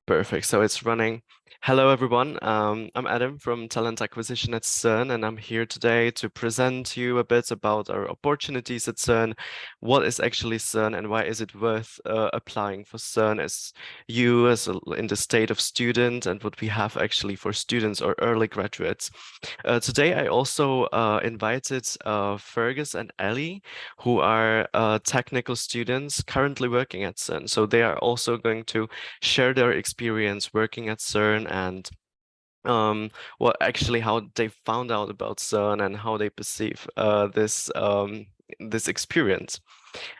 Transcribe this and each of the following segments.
Perfect. So it's running. Hello, everyone. I'm Adam from Talent Acquisition at CERN, and I'm here today to present to you a bit about our opportunities at CERN, what is actually CERN, and why is it worth applying for CERN as you as in the state of student, and what we have actually for students or early graduates. Today, I also invited Fergus and Ellie, who are technical students currently working at CERN. So they are also going to share their experience working at CERN and what actually how they found out about CERN and how they perceive this experience.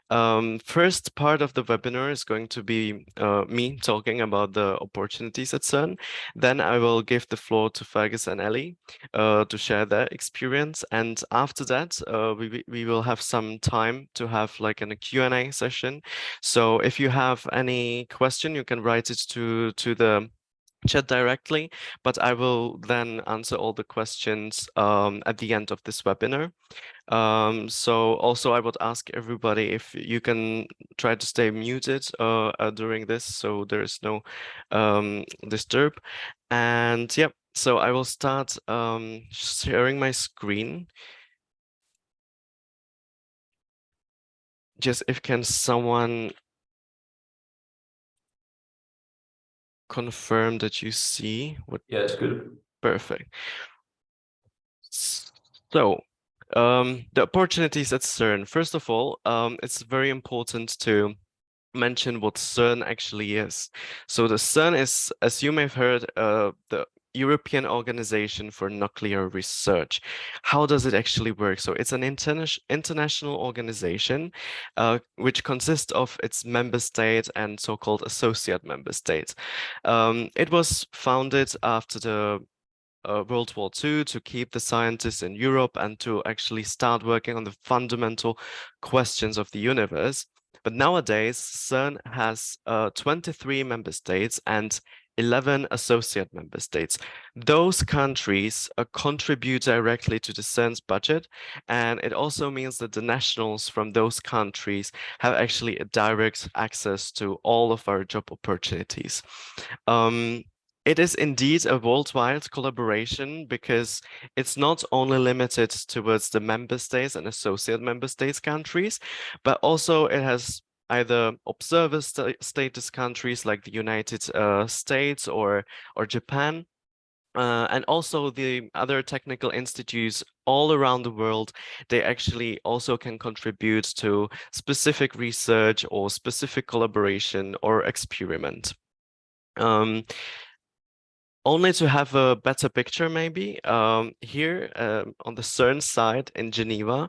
First part of the webinar is going to be me talking about the opportunities at CERN. Then I will give the floor to Fergus and Ellie to share their experience. And after that, we will have some time to have like a Q&A session. So if you have any question, you can write it to the chat directly, but I will then answer all the questions at the end of this webinar. So also I would ask everybody if you can try to stay muted during this, so there is no disturb. And yeah, so I will start sharing my screen. Just if can someone confirm that you see what? Yeah, it's good. Perfect. So the opportunities at CERN. First of all, it's very important to mention what CERN actually is. So the CERN is, as you may have heard, the European Organization for Nuclear Research. How does it actually work? So it's an international organization which consists of its member states and so-called associate member states. It was founded after the World War II to keep the scientists in Europe and to actually start working on the fundamental questions of the universe. But nowadays, CERN has 23 member states and 11 associate member states. Those countries contribute directly to the CERN's budget, and it also means that the nationals from those countries have actually a direct access to all of our job opportunities. It is indeed a worldwide collaboration because it's not only limited towards the member states and associate member states countries, but also it has either observer status countries like the United States or Japan. And also the other technical institutes all around the world, they actually also can contribute to specific research or specific collaboration or experiment. Only to have a better picture, maybe, here on the CERN side in Geneva,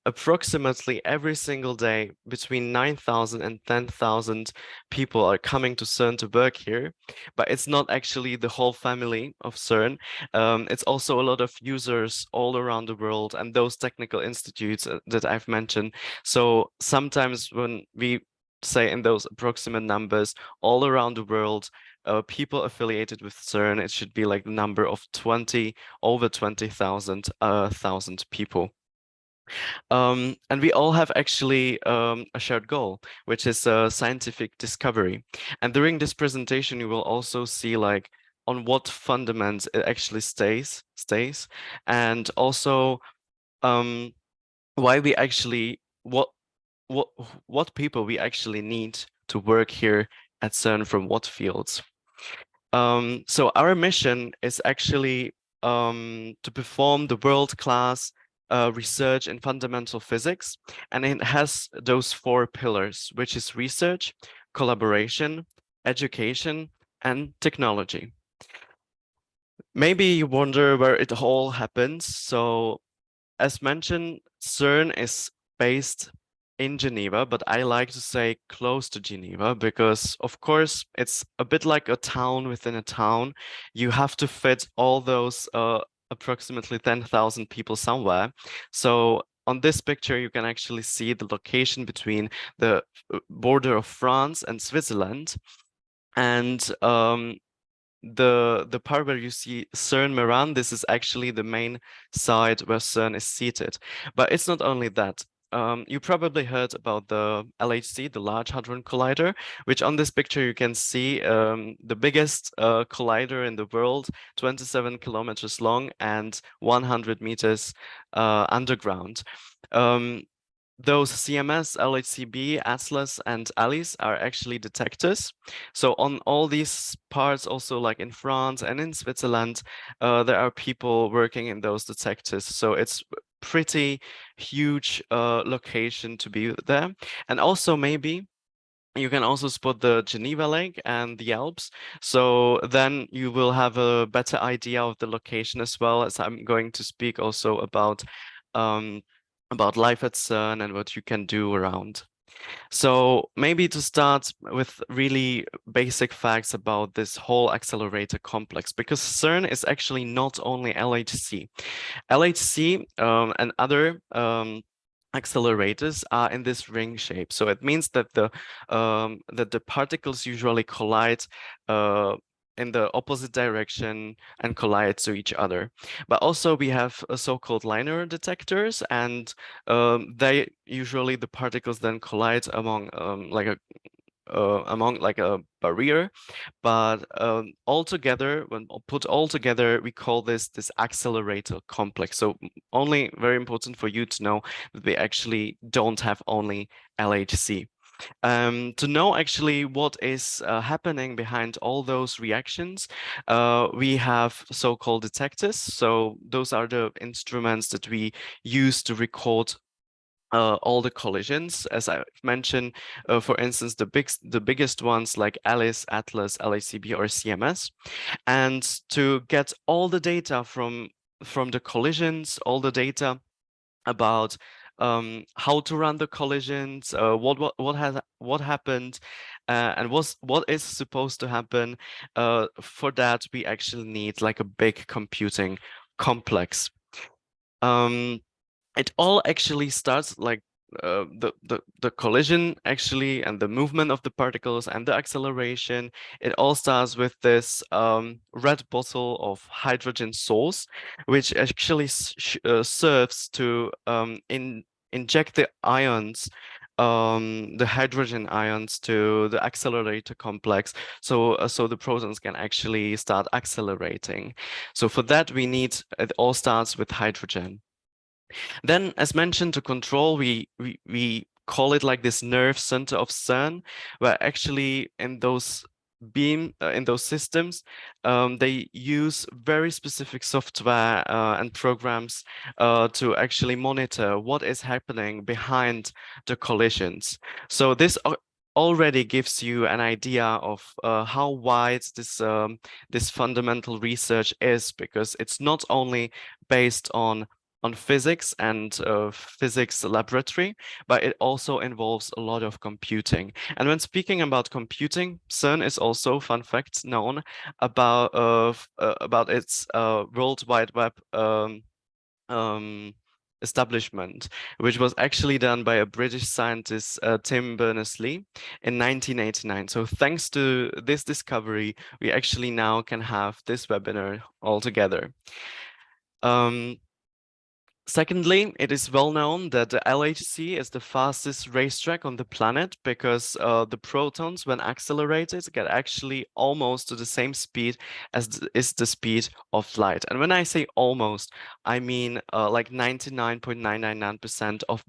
approximately every single day between 9,000 and 10,000 people are coming to CERN to work here, but it's not actually the whole family of CERN. It's also a lot of users all around the world and those technical institutes that I've mentioned. So sometimes when we say in those approximate numbers all around the world, people affiliated with CERN, it should be like the number of over 20,000 people. And we all have actually a shared goal, which is scientific discovery. And during this presentation, you will also see like on what fundaments it actually stays, and also why we actually what people we actually need to work here at CERN from what fields. So our mission is actually to perform the world-class research in fundamental physics, and it has those four pillars, which is research, collaboration, education, and technology. Maybe you wonder where it all happens. So as mentioned, CERN is based in Geneva, but I like to say close to Geneva because, of course, it's a bit like a town within a town. You have to fit all those approximately 10,000 people somewhere. So on this picture, you can actually see the location between the border of France and Switzerland. And the part where you see CERN Meran, this is actually the main site where CERN is seated. But it's not only that. you probably heard about the LHC, the Large Hadron Collider, which on this picture you can see the biggest collider in the world, 27 kilometers long and 100 meters underground. Those CMS, LHCb, Atlas, and ALICE are actually detectors. So on all these parts, also like in France and in Switzerland, there are people working in those detectors. So it's pretty huge location to be there. And also maybe you can also spot the Geneva Lake and the Alps. So then you will have a better idea of the location as well, as I'm going to speak also about life at CERN and what you can do around. So maybe to start with really basic facts about this whole accelerator complex, because CERN is actually not only LHC. LHC and other accelerators are in this ring shape. So it means that the particles usually collide in the opposite direction and collide to each other. But also we have so-called liner detectors, and they usually the particles then collide among like a barrier, but all together, when put all together, we call this accelerator complex. So only very important for you to know that we actually don't have only LHC. To know actually what is happening behind all those reactions, we have so-called detectors. So those are the instruments that we use to record all the collisions, as I mentioned, for instance, the biggest ones like ALICE, Atlas, LHCb, or CMS, and to get all the data from the collisions, all the data about how to run the collisions, what happened, and what is supposed to happen. For that, we actually need like a big computing complex. It all actually starts like the collision actually, and the movement of the particles and the acceleration. It all starts with this red bottle of hydrogen source, which actually serves to inject the ions, the hydrogen ions, to the accelerator complex, so the protons can actually start accelerating. So for that we need, it all starts with hydrogen. Then, as mentioned, to control, we call it like this nerve center of CERN, where actually in those systems, they use very specific software and programs to actually monitor what is happening behind the collisions. So this already gives you an idea of how wide this fundamental research is, because it's not only based on physics and physics laboratory, but it also involves a lot of computing. And when speaking about computing, CERN is also, fun fact, known about its World Wide Web establishment, which was actually done by a British scientist, Tim Berners-Lee, in 1989. So thanks to this discovery, we actually now can have this webinar all together. Secondly, it is well known that the LHC is the fastest racetrack on the planet, because the protons, when accelerated, get actually almost to the same speed as is the speed of light. And when I say almost, I mean like 99.999% of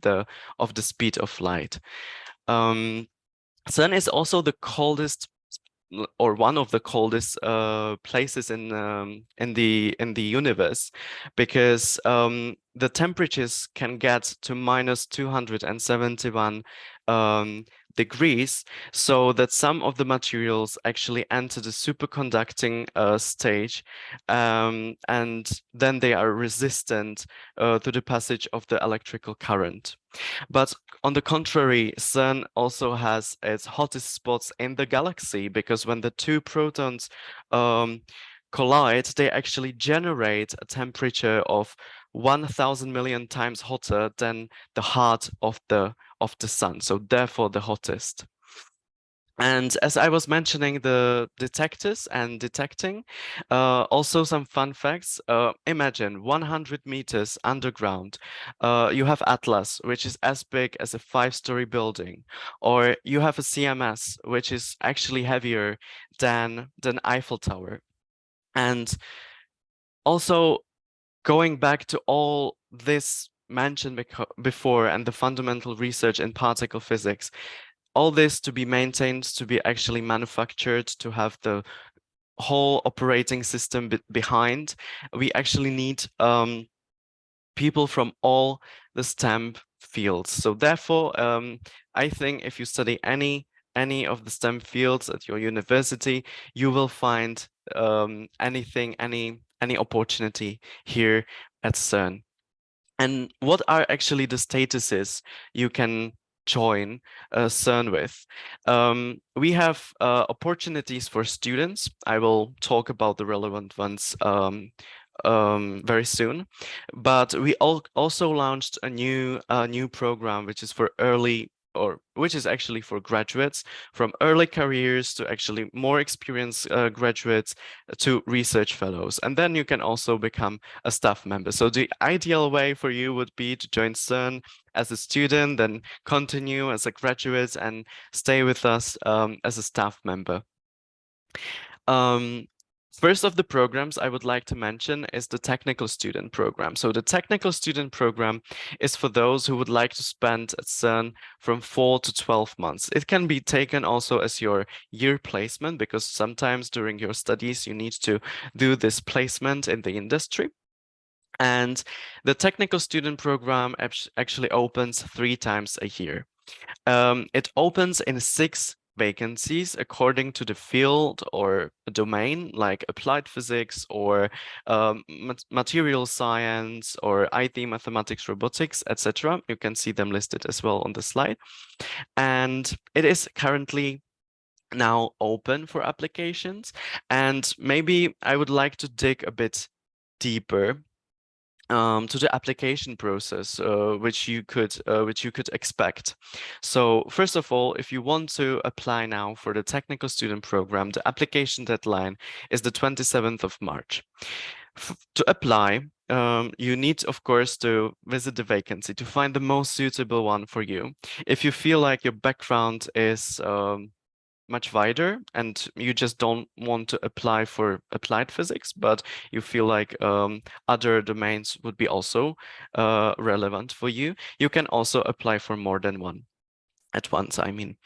the speed of light. CERN is also the coldest, or one of the coldest places in the universe, because the temperatures can get to minus 271 degrees, so that some of the materials actually enter the superconducting stage, and then they are resistant to the passage of the electrical current. But on the contrary, CERN also has its hottest spots in the galaxy, because when the two protons collide, they actually generate a temperature of 1,000 million times hotter than the heart of the sun. So therefore the hottest. And as I was mentioning the detectors and detecting, also some fun facts. Imagine 100 meters underground, you have Atlas, which is as big as a 5-story building, or you have a CMS, which is actually heavier than Eiffel Tower. And also going back to all this mentioned before and the fundamental research in particle physics, all this to be maintained, to be actually manufactured, to have the whole operating system behind, we actually need people from all the STEM fields. So therefore, I think if you study any of the STEM fields at your university, you will find anything, any opportunity here at CERN. And what are actually the statuses you can join CERN with? We have opportunities for students. I will talk about the relevant ones very soon. But we also launched a new program, which is for early or which is actually for graduates from early careers to actually more experienced graduates to research fellows. And then you can also become a staff member. So the ideal way for you would be to join CERN as a student, then continue as a graduate and stay with us as a staff member. Um, First of the programs I would like to mention is the technical student program. So the technical student program is for those who would like to spend at CERN from 4 to 12 months. It can be taken also as your year placement because sometimes during your studies you need to do this placement in the industry. And the technical student program actually opens 3 times a year. It opens in 6 vacancies according to the field or domain, like applied physics or material science or IT, mathematics, robotics, etc. You can see them listed as well on the slide. And it is currently now open for applications. And maybe I would like to dig a bit deeper to the application process, which you could expect. So first of all, if you want to apply now for the technical student program, the application deadline is the 27th of March. To apply, you need, of course, to visit the vacancy to find the most suitable one for you. If you feel like your background is much wider and you just don't want to apply for applied physics, but you feel like other domains would be also relevant for you, you can also apply for more than one at once, I mean.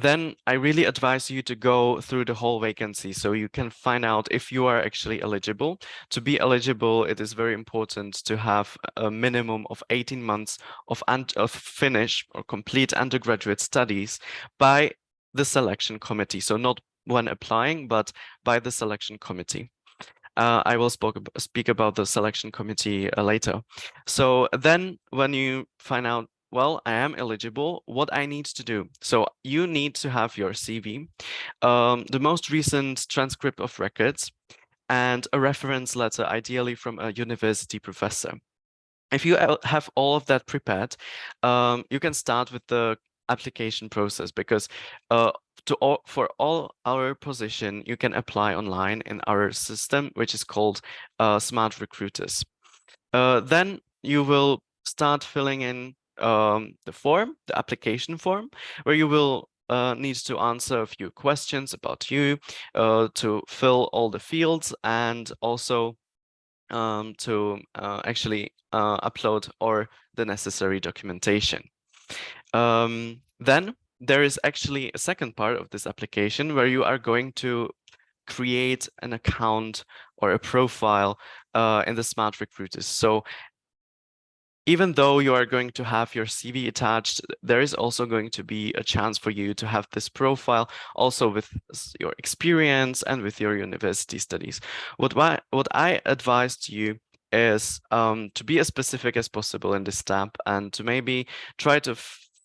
Then I really advise you to go through the whole vacancy so you can find out if you are actually eligible. To be eligible, it is very important to have a minimum of 18 months of finish or complete undergraduate studies by the selection committee. So not when applying, but by the selection committee. I will speak about the selection committee later. So then when you find out, well, I am eligible, what I need to do. So you need to have your CV, the most recent transcript of records, and a reference letter, ideally from a university professor. If you have all of that prepared, you can start with the application process because for all our position, you can apply online in our system, which is called Smart Recruiters. Then you will start filling in the form, the application form, where you will need to answer a few questions about you, to fill all the fields, and also to actually upload or the necessary documentation. Then there is actually a second part of this application where you are going to create an account or a profile in the Smart Recruiters. So even though you are going to have your CV attached, there is also going to be a chance for you to have this profile also with your experience and with your university studies. What I advise to you is to be as specific as possible in this step and to maybe try to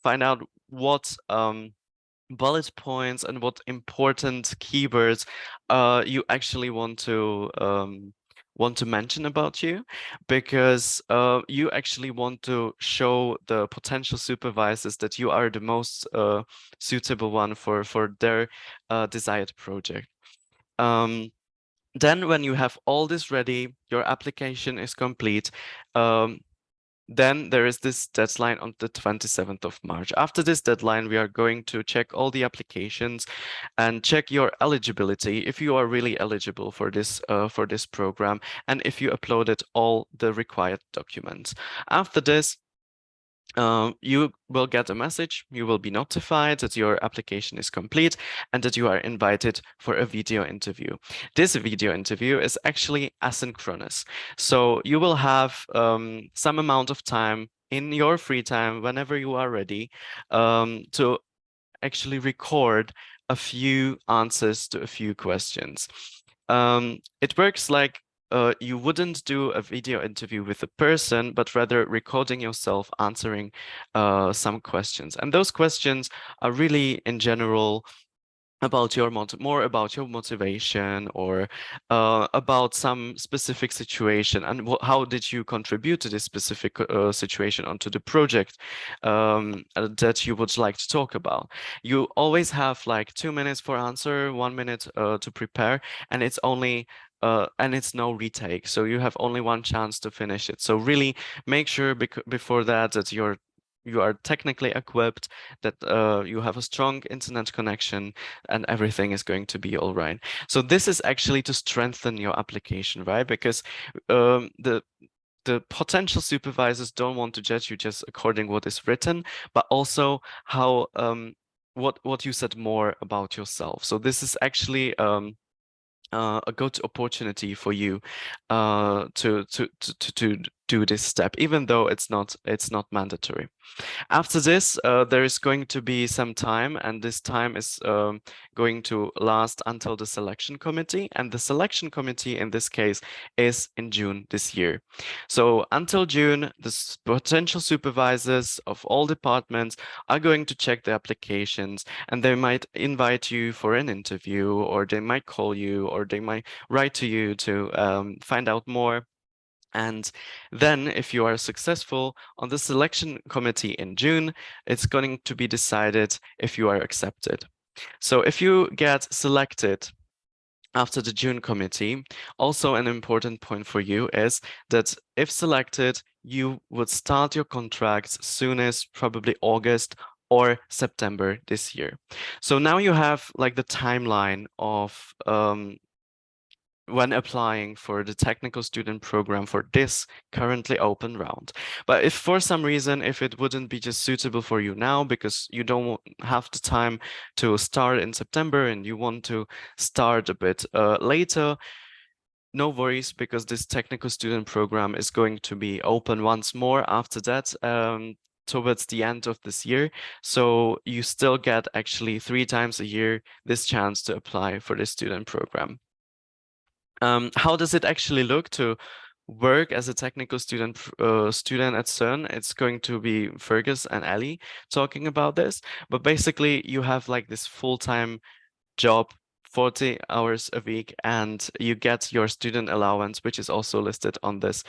find out what bullet points and what important keywords you actually want to want to mention about you, because you actually want to show the potential supervisors that you are the most suitable one for their desired project. Then when you have all this ready, your application is complete, then there is this deadline on the 27th of March. After this deadline, we are going to check all the applications and check your eligibility, if you are really eligible for this program, and if you uploaded all the required documents. After this, you will get a message, you will be notified that your application is complete and that you are invited for a video interview. This video interview is actually asynchronous. So you will have some amount of time in your free time, whenever you are ready, to actually record a few answers to a few questions. It works like you wouldn't do a video interview with a person, but rather recording yourself answering some questions. And those questions are really, in general, about your more about your motivation, or about some specific situation, and how did you contribute to this specific situation onto the project that you would like to talk about. You always have like 2 minutes for answer, 1 minute to prepare, and it's only and it's no retake, so you have only one chance to finish it. So really make sure before that you are technically equipped, that you have a strong internet connection, and everything is going to be all right. So this is actually to strengthen your application, right? Because the potential supervisors don't want to judge you just according what is written, but also how what you said more about yourself. So this is actually a good opportunity for you to do this step, even though it's not mandatory. After this, there is going to be some time, and this time is going to last until the selection committee. And the selection committee in this case is in June this year. So until June, the potential supervisors of all departments are going to check the applications, and they might invite you for an interview, or they might call you, or they might write to you to find out more. And then if you are successful on the selection committee in June, it's going to be decided if you are accepted. So if you get selected after the June committee, also an important point for you is that if selected, you would start your contracts soonest, probably August or September this year. So now you have like the timeline of when applying for the technical student program for this currently open round. But if for some reason, if it wouldn't be just suitable for you now because you don't have the time to start in September and you want to start a bit later, no worries, because this technical student program is going to be open once more after that, towards the end of this year. So you still get actually 3 times a year this chance to apply for this student program. How does it actually look to work as a technical student at CERN? It's going to be Fergus and Ellie talking about this, but basically you have like this full-time job, 40 hours a week, and you get your student allowance, which is also listed on this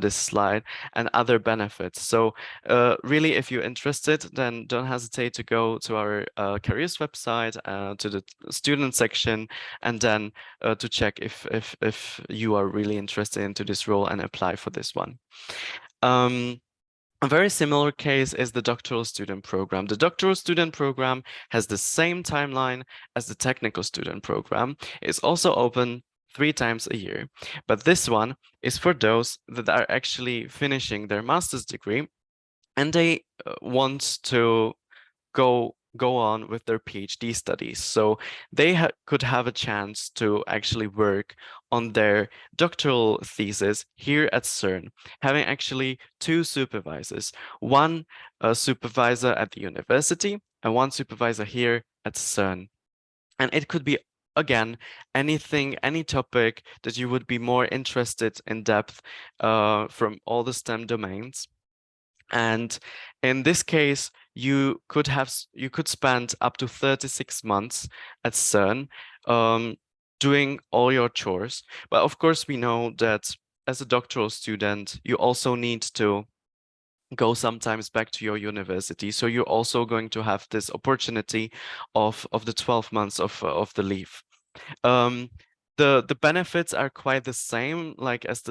slide, and other benefits. So really, if you're interested, then don't hesitate to go to our careers website, to the student section, and then to check if you are really interested into this role and apply for this one. A very similar case is the doctoral student program. The doctoral student program has the same timeline as the technical student program. It's also open 3 times a year, but this one is for those that are actually finishing their master's degree and they want to go on with their PhD studies. So they could have a chance to actually work on their doctoral thesis here at CERN, having actually 2 supervisors, one supervisor at the university and one supervisor here at CERN. And it could be, again, anything, any topic that you would be more interested in depth from all the STEM domains. And in this case, you could spend up to 36 months at CERN doing all your chores. But of course, we know that as a doctoral student, you also need to go sometimes back to your university. So you're also going to have this opportunity of the 12 months of the leave. Um, the benefits are quite the same, like as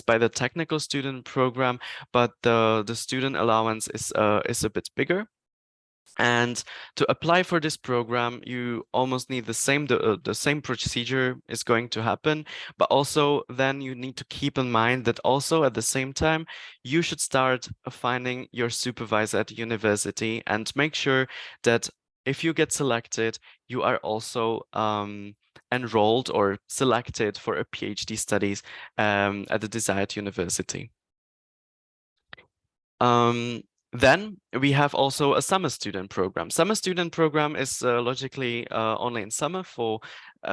by the technical student program, but the student allowance is a bit bigger. And to apply for this program, you almost need the same procedure is going to happen, but also then you need to keep in mind that also at the same time, you should start finding your supervisor at the university and make sure that if you get selected, you are also enrolled or selected for a PhD studies at the desired university. Um, then we have also a summer student program. Summer student program is logically only in summer for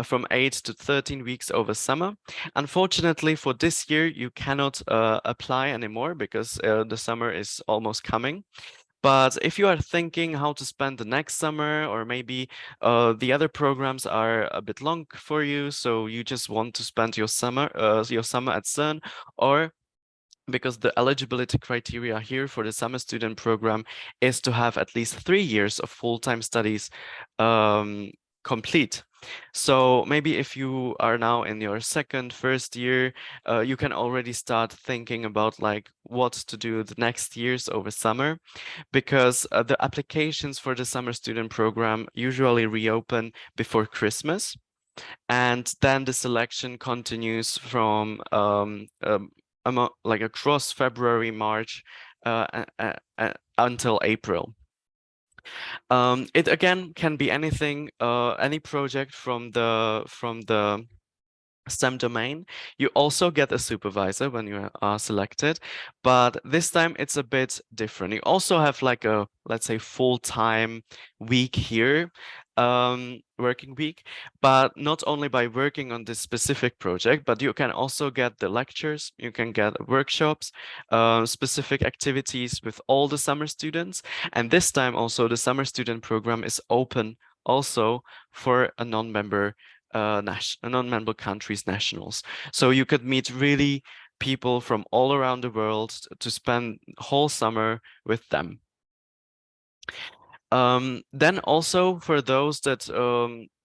from 8 to 13 weeks over summer. Unfortunately, for this year, you cannot apply anymore because the summer is almost coming. But if you are thinking how to spend the next summer, or maybe the other programs are a bit long for you, so you just want to spend your summer at CERN, or because the eligibility criteria here for the summer student program is to have at least 3 years of full-time studies complete. So maybe if you are now in your first year, you can already start thinking about like what to do the next years over summer, because the applications for the summer student program usually reopen before Christmas. And then the selection continues from like across February, March, until April. It again can be anything, any project from the STEM domain. You also get a supervisor when you are selected, but this time it's a bit different. You also have like a, let's say, full-time week here, working week, but not only by working on this specific project, but you can also get the lectures, you can get workshops, specific activities with all the summer students. And this time also the summer student program is open also for a non-member non-member countries' nationals. So you could meet really people from all around the world to spend whole summer with them. Then also for those that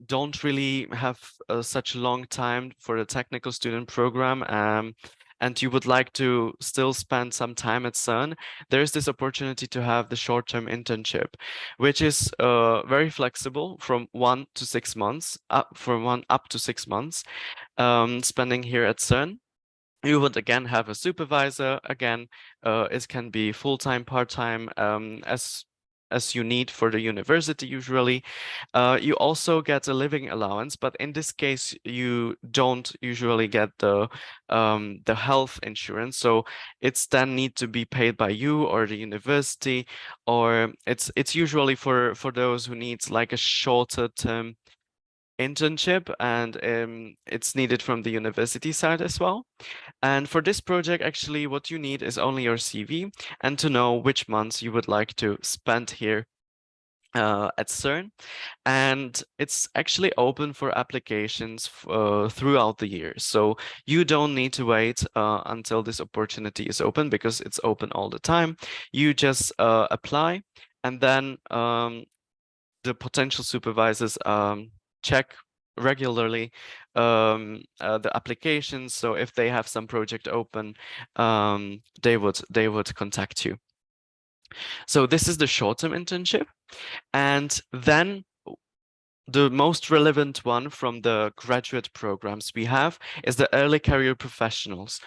don't really have such a long time for the technical student program, and you would like to still spend some time at CERN, there's this opportunity to have the short-term internship, which is very flexible from 1 to 6 months, from 1 up to 6 months, spending here at CERN. You would again have a supervisor. Again, it can be full-time, part-time, as you need for the university usually. You also get a living allowance, but in this case, you don't usually get the health insurance. So it's then need to be paid by you or the university, or it's usually for those who needs like a shorter term internship, and it's needed from the university side as well. And for this project, actually, what you need is only your CV and to know which months you would like to spend here at CERN. And it's actually open for applications throughout the year. So you don't need to wait until this opportunity is open, because it's open all the time. You just apply, and then the potential supervisors check regularly the applications. So if they have some project open, they would contact you. So this is the short-term internship. And then the most relevant one from the graduate programs we have is the early career professionals.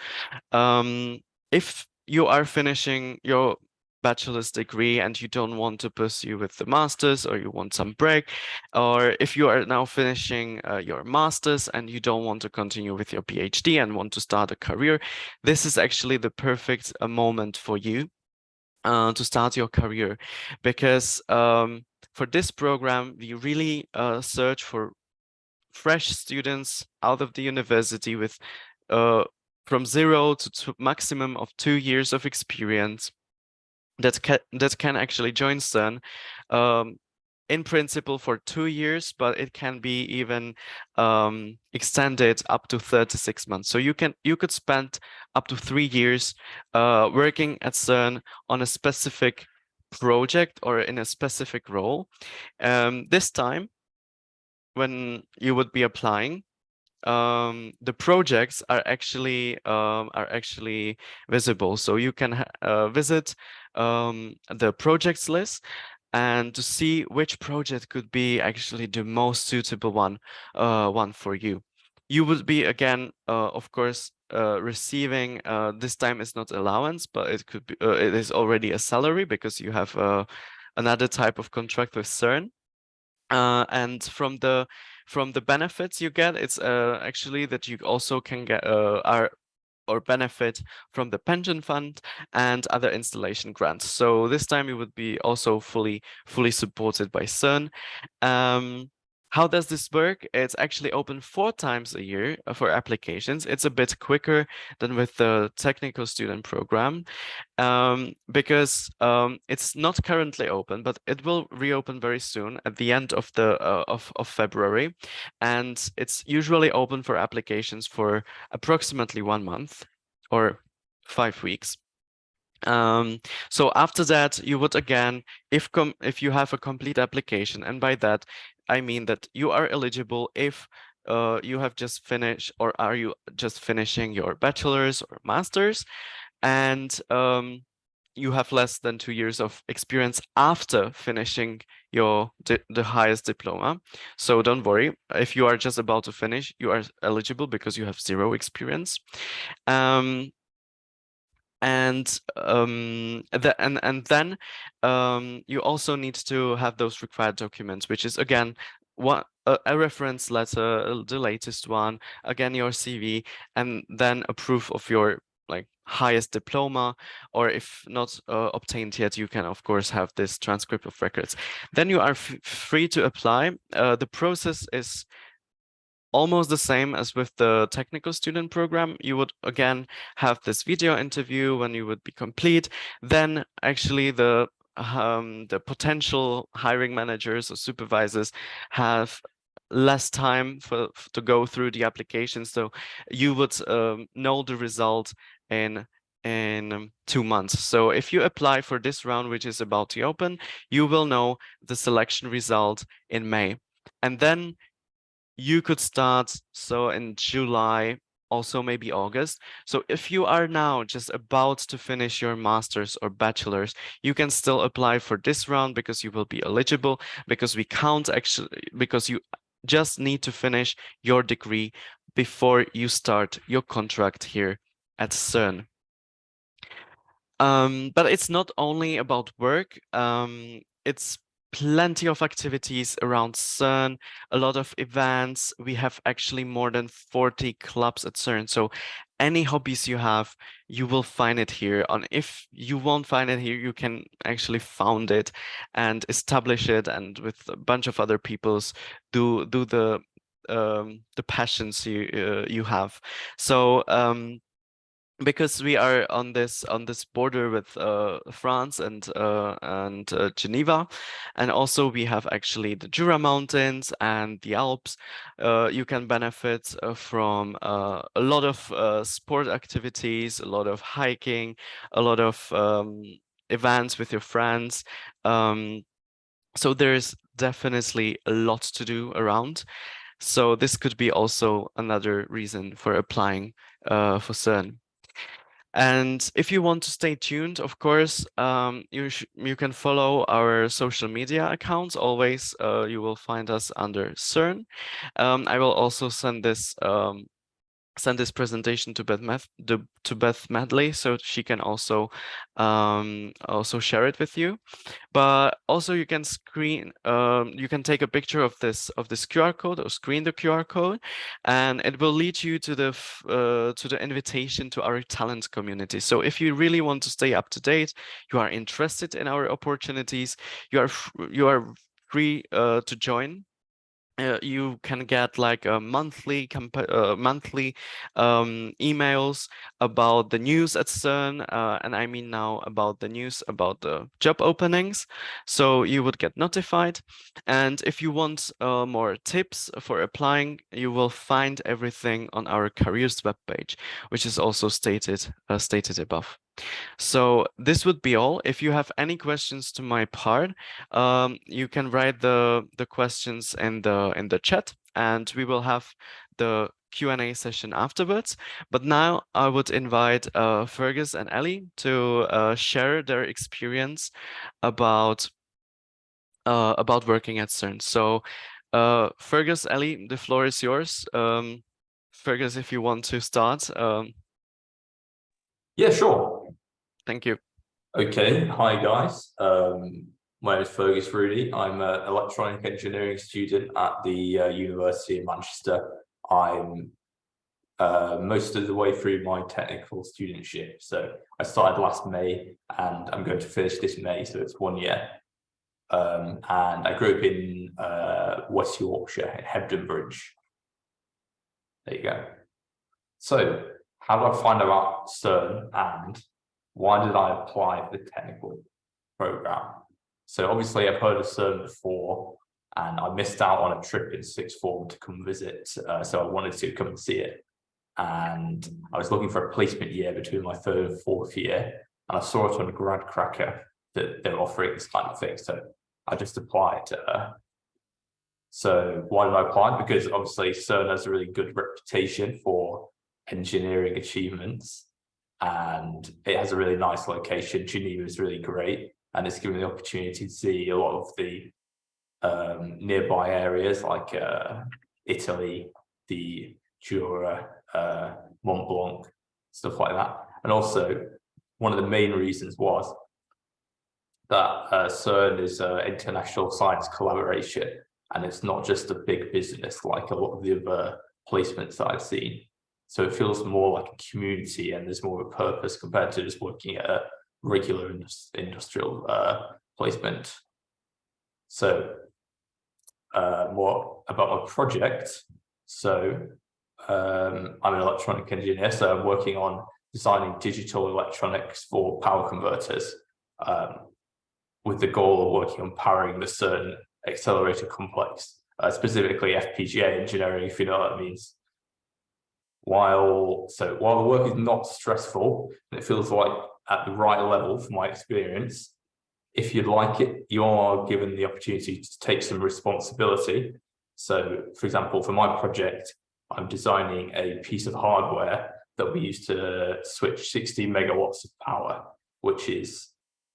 If you are finishing your bachelor's degree and you don't want to pursue with the master's, or you want some break, or if you are now finishing your master's and you don't want to continue with your PhD and want to start a career, this is actually the perfect moment for you to start your career, because for this program, we really search for fresh students out of the university with from 0 to maximum of 2 years of experience that can actually join CERN in principle for 2 years, but it can be even extended up to 36 months. So you could spend up to 3 years working at CERN on a specific project or in a specific role. This time, when you would be applying, the projects are actually visible. So you can visit the projects list and to see which project could be actually the most suitable one for you. You would be again, of course, receiving this time is not allowance, but it could be it is already a salary because you have another type of contract with CERN. And from the benefits you get, it's actually that you also can get or benefit from the pension fund and other installation grants. So this time you would be also fully supported by CERN. How does this work? It's actually open 4 times a year for applications. It's a bit quicker than with the technical student program because it's not currently open, but it will reopen very soon at the end of the of February, and it's usually open for applications for approximately 1 month or 5 weeks. So after that, you would again, if you have a complete application, and by that I mean that you are eligible if you have just finished or are you just finishing your bachelor's or master's, and you have less than 2 years of experience after finishing the highest diploma. So don't worry, if you are just about to finish, you are eligible because you have 0 experience. And then you also need to have those required documents, which is again a reference letter, the latest one, again your CV, and then a proof of your like highest diploma, or if not obtained yet, you can of course have this transcript of records. Then you are free to apply. The process is almost the same as with the technical student program. You would again have this video interview when you would be complete. Then actually the potential hiring managers or supervisors have less time to go through the application. So you would know the result in 2 months. So if you apply for this round, which is about to open, you will know the selection result in May. And then you could start so in July, also maybe August. So if you are now just about to finish your master's or bachelor's, you can still apply for this round because you will be eligible, because we count actually, because you just need to finish your degree before you start your contract here at CERN. But it's not only about work. It's plenty of activities around CERN, a lot of events. We have actually more than 40 clubs at CERN. So any hobbies you have, you will find it here. And if you won't find it here, you can actually found it and establish it, and with a bunch of other people's do the passions you have. So because we are on this border with France and Geneva, and also we have actually the Jura Mountains and the Alps. You can benefit from a lot of sport activities, a lot of hiking, a lot of events with your friends. So there's definitely a lot to do around. So this could be also another reason for applying for CERN. And if you want to stay tuned, of course, you can follow our social media accounts. Always, you will find us under CERN. I will also send this presentation to Beth Medley, so she can also share it with you. But also you can you can take a picture of this QR code or screen the QR code, and it will lead you to the invitation to our talent community. So if you really want to stay up to date, you are interested in our opportunities, you are free to join. you can get like a monthly emails about the news at CERN, and I mean now about the news about the job openings. So you would get notified. And if you want more tips for applying, you will find everything on our careers webpage, which is also stated above. So this would be all. If you have any questions to my part, you can write the questions in the chat, and we will have the Q&A session afterwards. But now I would invite Fergus and Ellie to share their experience about working at CERN. So Fergus, Ellie, the floor is yours. Fergus, if you want to start. Yeah, sure. Thank you. Okay, hi guys. My name is Fergus Rudy. I'm an electronic engineering student at the University of Manchester. I'm most of the way through my technical studentship. So I started last May and I'm going to finish this May, so it's 1 year. And I grew up in West Yorkshire, in Hebden Bridge. There you go. So how did I find out about CERN and why did I apply for the technical program? So obviously I've heard of CERN before and I missed out on a trip in sixth form to come visit. So I wanted to come and see it. And I was looking for a placement year between my third and fourth year. And I saw it on Grad Cracker that they're offering this kind of thing. So I just applied. So why did I apply? Because obviously CERN has a really good reputation for engineering achievements. And it has a really nice location. Geneva is really great, and it's given me the opportunity to see a lot of the nearby areas like Italy, the Jura, Mont Blanc, stuff like that. And also, one of the main reasons was that CERN is international science collaboration, and it's not just a big business like a lot of the other placements that I've seen. So it feels more like a community and there's more of a purpose compared to just working at a regular industrial placement. So more about my project. So I'm an electronic engineer, so I'm working on designing digital electronics for power converters with the goal of working on powering the CERN accelerator complex, specifically FPGA engineering, if you know what that means. While the work is not stressful and it feels like at the right level for my experience, if you'd like it, you are given the opportunity to take some responsibility. So, for example, for my project, I'm designing a piece of hardware that we use to switch 60 megawatts of power, which is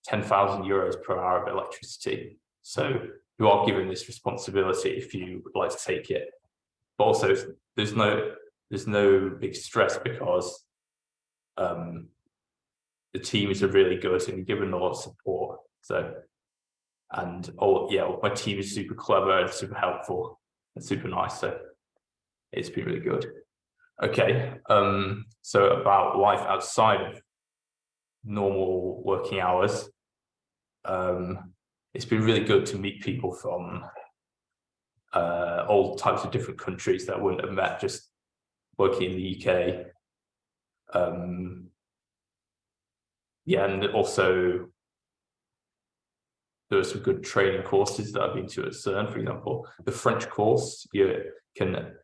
10,000 euros per hour of electricity. So you are given this responsibility if you would like to take it. But also, there's no big stress because the teams are really good and given a lot of support. So, and my team is super clever and super helpful and super nice. So it's been really good. Okay, so about life outside of normal working hours, it's been really good to meet people from all types of different countries that I wouldn't have met just working in the UK. And also there are some good training courses that I've been to at CERN, for example. The French course you can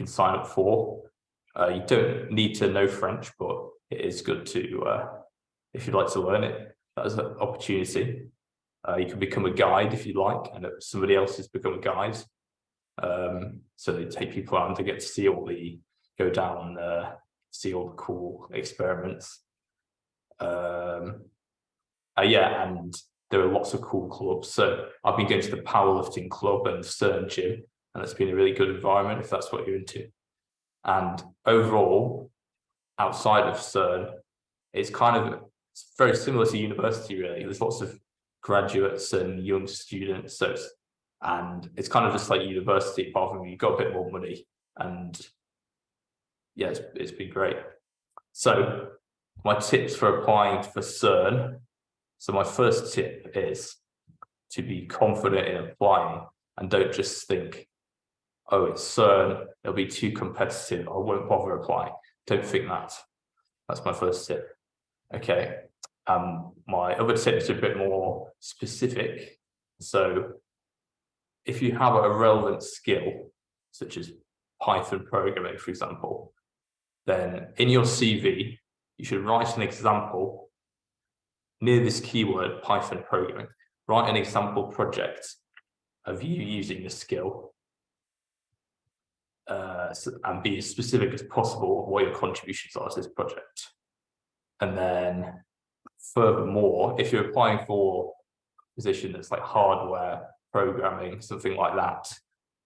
sign up for. You don't need to know French, but it is good to, if you'd like to learn it, that is an opportunity. You can become a guide if you like, and somebody else has become a guide. So they take people out to get to see go down, see all the cool experiments. And there are lots of cool clubs. So I've been going to the powerlifting club and the CERN gym, and it's been a really good environment if that's what you're into. And overall, outside of CERN, it's very similar to university, really. There's lots of graduates and young students, and it's kind of just like university, apart from you've got a bit more money. And yeah, it's been great. So my tips for applying for CERN. So my first tip is to be confident in applying and don't just think oh, it's CERN, it'll be too competitive, I won't bother applying. Don't think that. That's my first tip. Okay. My other tips are a bit more specific. So if you have a relevant skill, such as Python programming, for example, then in your CV, you should write an example near this keyword, Python programming. Write an example project of you using the skill and be as specific as possible of what your contributions are to this project. And then furthermore, if you're applying for a position that's like hardware programming, something like that,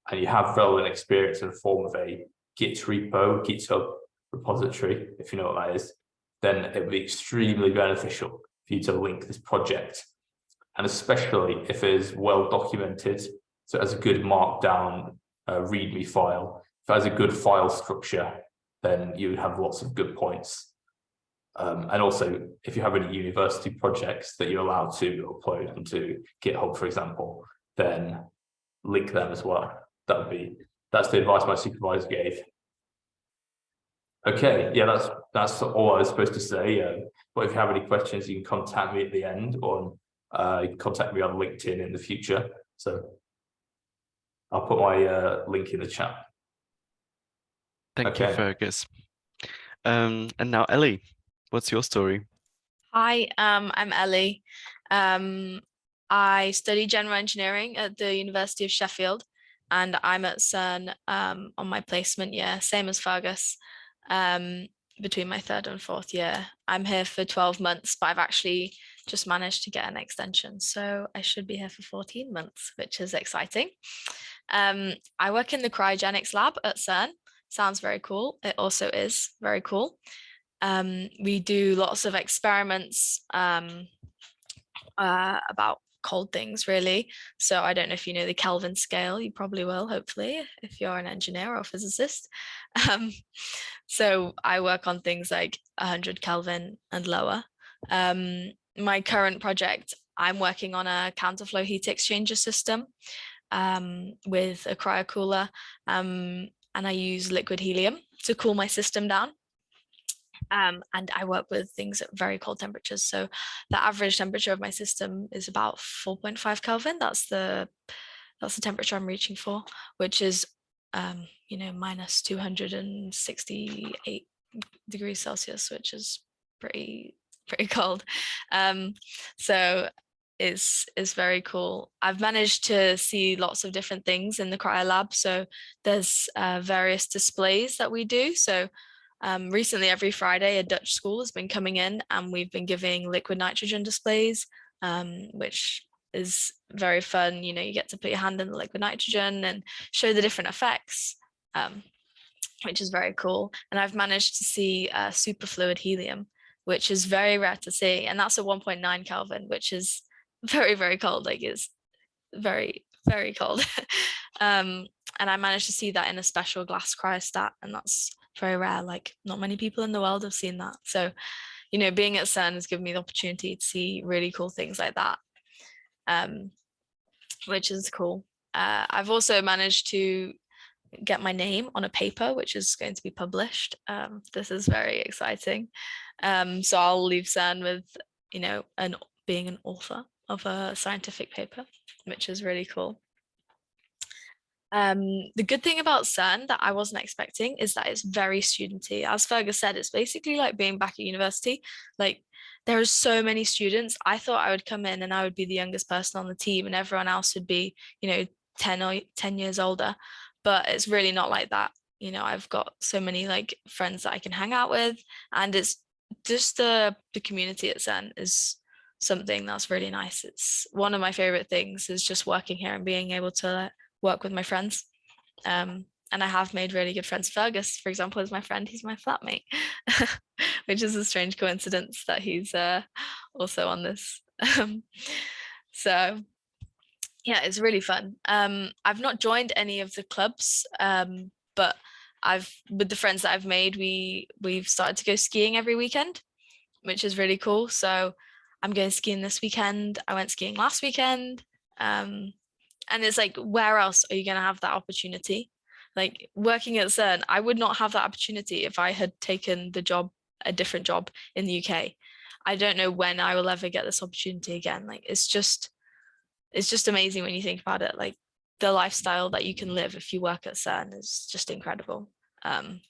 and you have relevant experience in the form of a Git repo, GitHub repository, if you know what that is, then it would be extremely beneficial for you to link this project. And especially if it is well documented, so it has a good markdown README file, if it has a good file structure, then you would have lots of good points. And also, if you have any university projects that you're allowed to upload onto GitHub, for example, then link them as well. That's the advice my supervisor gave. Okay, yeah, that's all I was supposed to say. But if you have any questions, you can contact me at the end, or you can contact me on LinkedIn in the future. So I'll put my link in the chat. Thank you, Fergus. And now Ellie, what's your story? Hi, I'm Ellie. I study general engineering at the University of Sheffield, and I'm at CERN on my placement year, same as Fergus, between my third and fourth year. I'm here for 12 months, but I've actually just managed to get an extension, so I should be here for 14 months, which is exciting. I work in the cryogenics lab at CERN. Sounds very cool. It also is very cool. We do lots of experiments about cold things, really. So I don't know if you know the Kelvin scale. You probably will, hopefully, if you're an engineer or a physicist. So I work on things like 100 Kelvin and lower. My current project, I'm working on a counterflow heat exchanger system with a cryocooler, and I use liquid helium to cool my system down. And I work with things at very cold temperatures. So the average temperature of my system is about 4.5 Kelvin. That's the temperature I'm reaching for, which is, minus 268 degrees Celsius, which is pretty cold. So it's very cool. I've managed to see lots of different things in the cryo lab. So there's various displays that we do. So recently, every Friday, a Dutch school has been coming in, and we've been giving liquid nitrogen displays, which is very fun. You get to put your hand in the liquid nitrogen and show the different effects, which is very cool. And I've managed to see superfluid helium, which is very rare to see. And that's at 1.9 Kelvin, which is very, very cold. Like, it's very, very cold. And I managed to see that in a special glass cryostat, and that's very rare. Like, not many people in the world have seen that. So, being at CERN has given me the opportunity to see really cool things like that, which is cool. I've also managed to get my name on a paper, which is going to be published. This is very exciting. So I'll leave CERN with, being an author of a scientific paper, which is really cool. The good thing about CERN that I wasn't expecting is that it's very studenty. As Fergus said, it's basically like being back at university. Like, there are so many students. I thought I would come in and I would be the youngest person on the team, and everyone else would be, 10 years older. But it's really not like that. I've got so many like friends that I can hang out with, and it's just the community at CERN is something that's really nice. It's one of my favorite things, is just working here and being able to work with my friends. And I have made really good friends. Fergus, for example, is my friend. He's my flatmate, which is a strange coincidence that he's also on this. So yeah, it's really fun. I've not joined any of the clubs, but with the friends that I've made, we've started to go skiing every weekend, which is really cool. So I'm going skiing this weekend. I went skiing last weekend. And it's like, where else are you going to have that opportunity? Like working at CERN, I would not have that opportunity if I had taken the job, a different job in the UK. I don't know when I will ever get this opportunity again. Like it's just amazing when you think about it. Like the lifestyle that you can live if you work at CERN is just incredible. And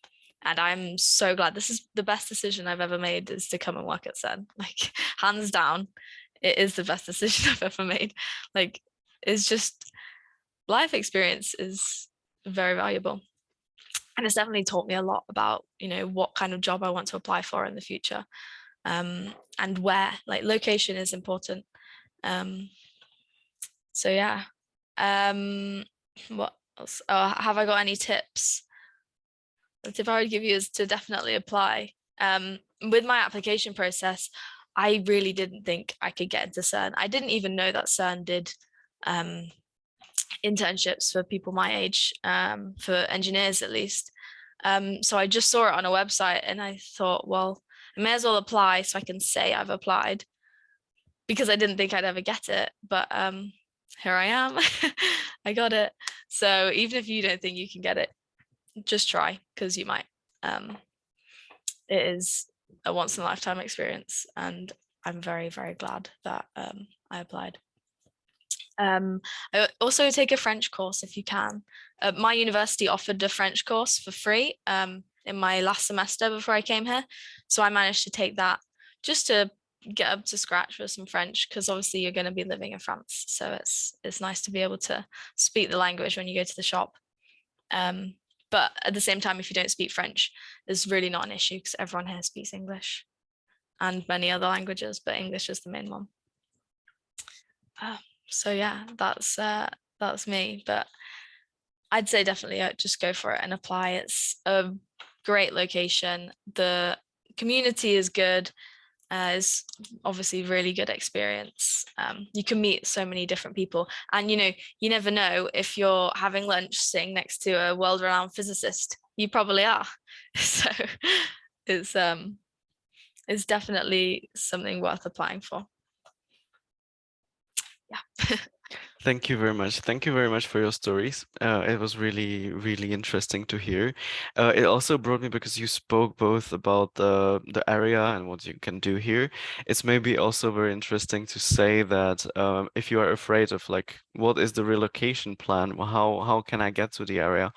I'm so glad. This is the best decision I've ever made, is to come and work at CERN. Like hands down, it is the best decision I've ever made. Like it's just, life experience is very valuable. And it's definitely taught me a lot about, you know, what kind of job I want to apply for in the future. And where, like location is important. So yeah. What else? Oh, have I got any tips? The tip I would give you is to definitely apply. With my application process, I really didn't think I could get into CERN. I didn't even know that CERN did internships for people my age, for engineers at least. So I just saw it on a website and I thought, well, I may as well apply so I can say I've applied, because I didn't think I'd ever get it. But here I am. I got it. So even if you don't think you can get it, just try, because you might. It is a once in a lifetime experience, and I'm very, very glad that I applied. I also take a French course if you can. My university offered a French course for free in my last semester before I came here. So I managed to take that just to get up to scratch with some French, because obviously you're going to be living in France. So it's nice to be able to speak the language when you go to the shop. But at the same time, if you don't speak French, there's really not an issue, because everyone here speaks English and many other languages, but English is the main one. So yeah, that's me. But I'd say definitely just go for it and apply. It's a great location. The community is good. Is obviously really good experience. You can meet so many different people, and you know, you never know if you're having lunch sitting next to a world-renowned physicist. You probably are. So it's definitely something worth applying for. Yeah. Thank you very much. Thank you very much for your stories. It was really, really interesting to hear. It also brought me, because you spoke both about the area and what you can do here. It's maybe also very interesting to say that if you are afraid of like, what is the relocation plan? How can I get to the area?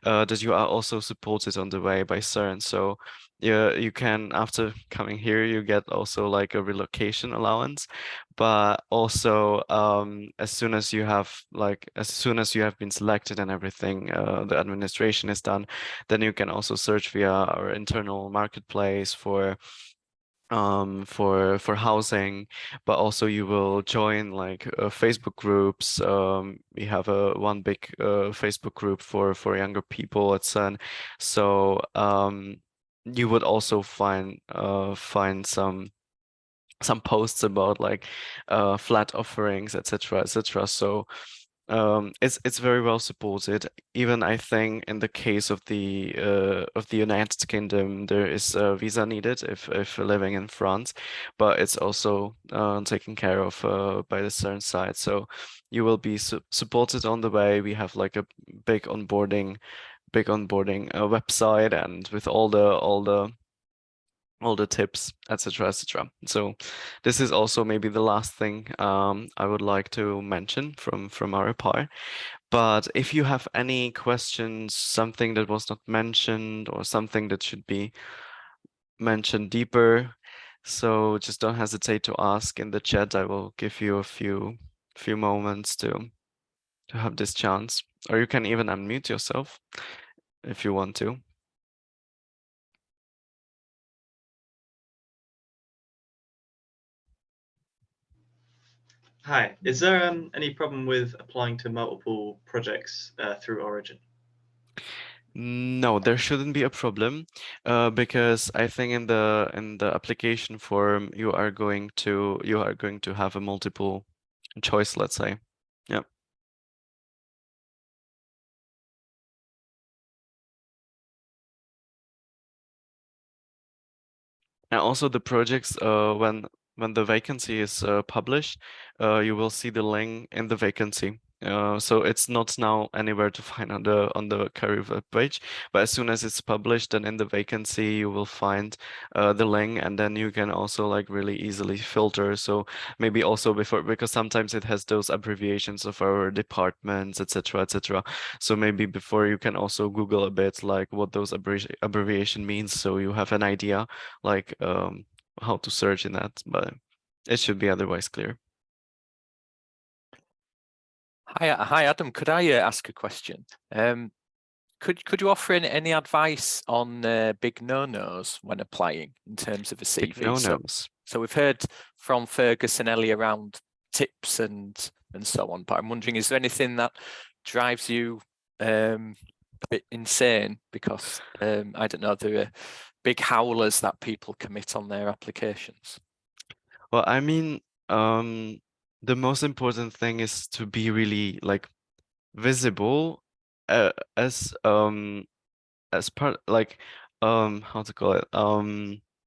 That you are also supported on the way by CERN. So yeah, you can, after coming here, you get also like a relocation allowance. But also, as soon as you have been selected and everything, the administration is done, then you can also search via our internal marketplace for housing, but also you will join like Facebook groups. We have one big Facebook group for younger people at CERN. So you would also find some posts about like flat offerings, etc., etc. So it's very well supported. Even I think in the case of the United Kingdom, there is a visa needed if living in France, but it's also taken care of by the CERN side. So you will be supported on the way. We have like a big onboarding website, and with all the tips, etc., etc. So this is also maybe the last thing I would like to mention from our part. But if you have any questions, something that was not mentioned or something that should be mentioned deeper, so just don't hesitate to ask in the chat. I will give you a few moments to have this chance, or you can even unmute yourself if you want to. Hi, is there any problem with applying to multiple projects through Origin? No, there shouldn't be a problem, because I think in the application form you are going to have a multiple choice, let's say. Yeah. And also the projects, when the vacancy is published, you will see the link in the vacancy. So it's not now anywhere to find on the career web page, but as soon as it's published, then in the vacancy you will find the link, and then you can also like really easily filter. So maybe also before, because sometimes it has those abbreviations of our departments, etc., etc. So maybe before you can also Google a bit like what those abbreviation means, so you have an idea like how to search in that, but it should be otherwise clear. Hi, Adam. Could I ask a question? Could you offer any advice on big no-nos when applying in terms of a CV? Big no-nos. So we've heard from Fergus and Ellie around tips and so on, but I'm wondering, is there anything that drives you a bit insane? Because I don't know, there are big howlers that people commit on their applications. Well, I mean, the most important thing is to be really like visible as part, like how to call it,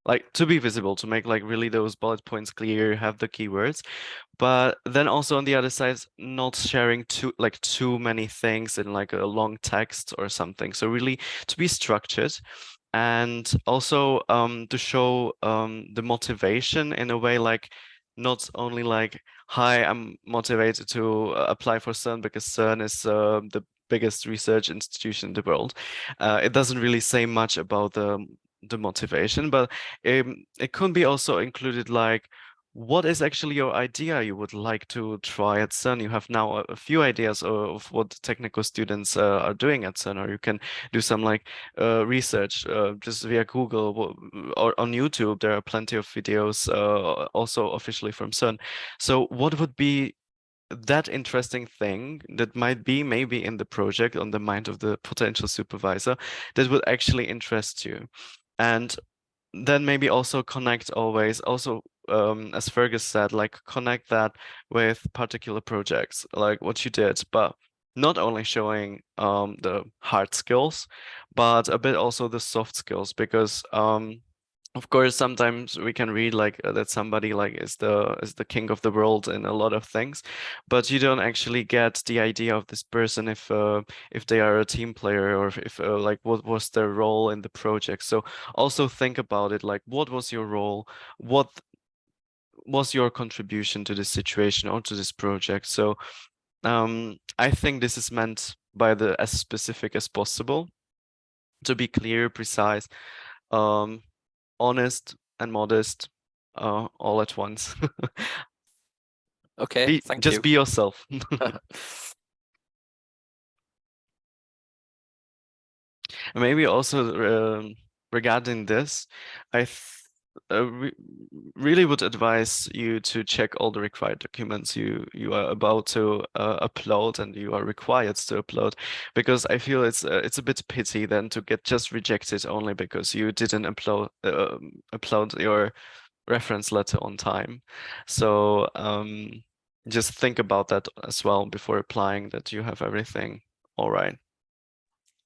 like to be visible, to make like really those bullet points clear, have the keywords, but then also on the other side, not sharing too many things in like a long text or something. So really to be structured, and also to show the motivation in a way, like not only like, hi, I'm motivated to apply for CERN because CERN is the biggest research institution in the world. It doesn't really say much about the motivation, but it could be also included like, what is actually your idea you would like to try at CERN? You have now a few ideas of what technical students are doing at CERN, or you can do some like research just via Google or on YouTube. There are plenty of videos also officially from CERN. So what would be that interesting thing that might be maybe in the project on the mind of the potential supervisor that would actually interest you? And then maybe also connect always, also as Fergus said, like connect that with particular projects, like what you did, but not only showing the hard skills, but a bit also the soft skills, because of course sometimes we can read like that somebody like is the king of the world in a lot of things, but you don't actually get the idea of this person if they are a team player, or if like what was their role in the project. So also think about it, like what was your role, what was your contribution to this situation or to this project. So I think this is meant by the as specific as possible, to be clear, precise, honest and modest, all at once. Okay, thank just you. be yourself. Maybe also regarding this, I really would advise you to check all the required documents you are about to upload and you are required to upload, because I feel it's a bit pity then to get just rejected only because you didn't upload your reference letter on time. So just think about that as well before applying, that you have everything all right.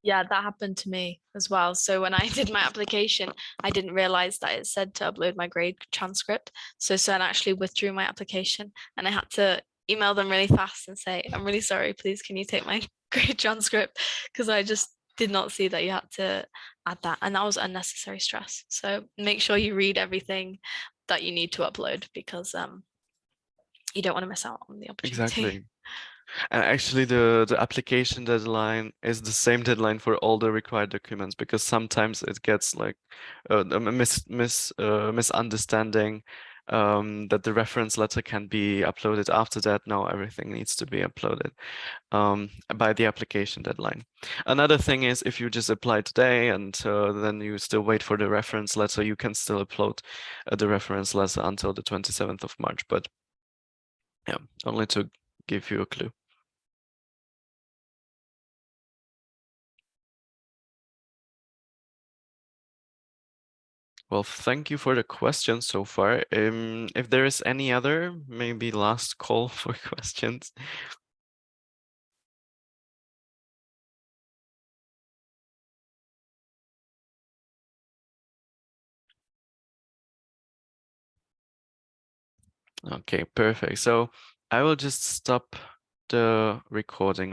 Yeah, that happened to me as well. So when I did my application, I didn't realize that it said to upload my grade transcript. So CERN actually withdrew my application, and I had to email them really fast and say, I'm really sorry, please can you take my grade transcript? Because I just did not see that you had to add that, and that was unnecessary stress. So make sure you read everything that you need to upload, because you don't want to miss out on the opportunity. Exactly. And actually, the application deadline is the same deadline for all the required documents, because sometimes it gets like a misunderstanding that the reference letter can be uploaded after that. No, everything needs to be uploaded by the application deadline. Another thing is, if you just apply today and then you still wait for the reference letter, you can still upload the reference letter until the 27th of March. But yeah, only to give you a clue. Well, thank you for the questions so far. If there is any other, maybe last call for questions. Okay, perfect. So I will just stop the recording.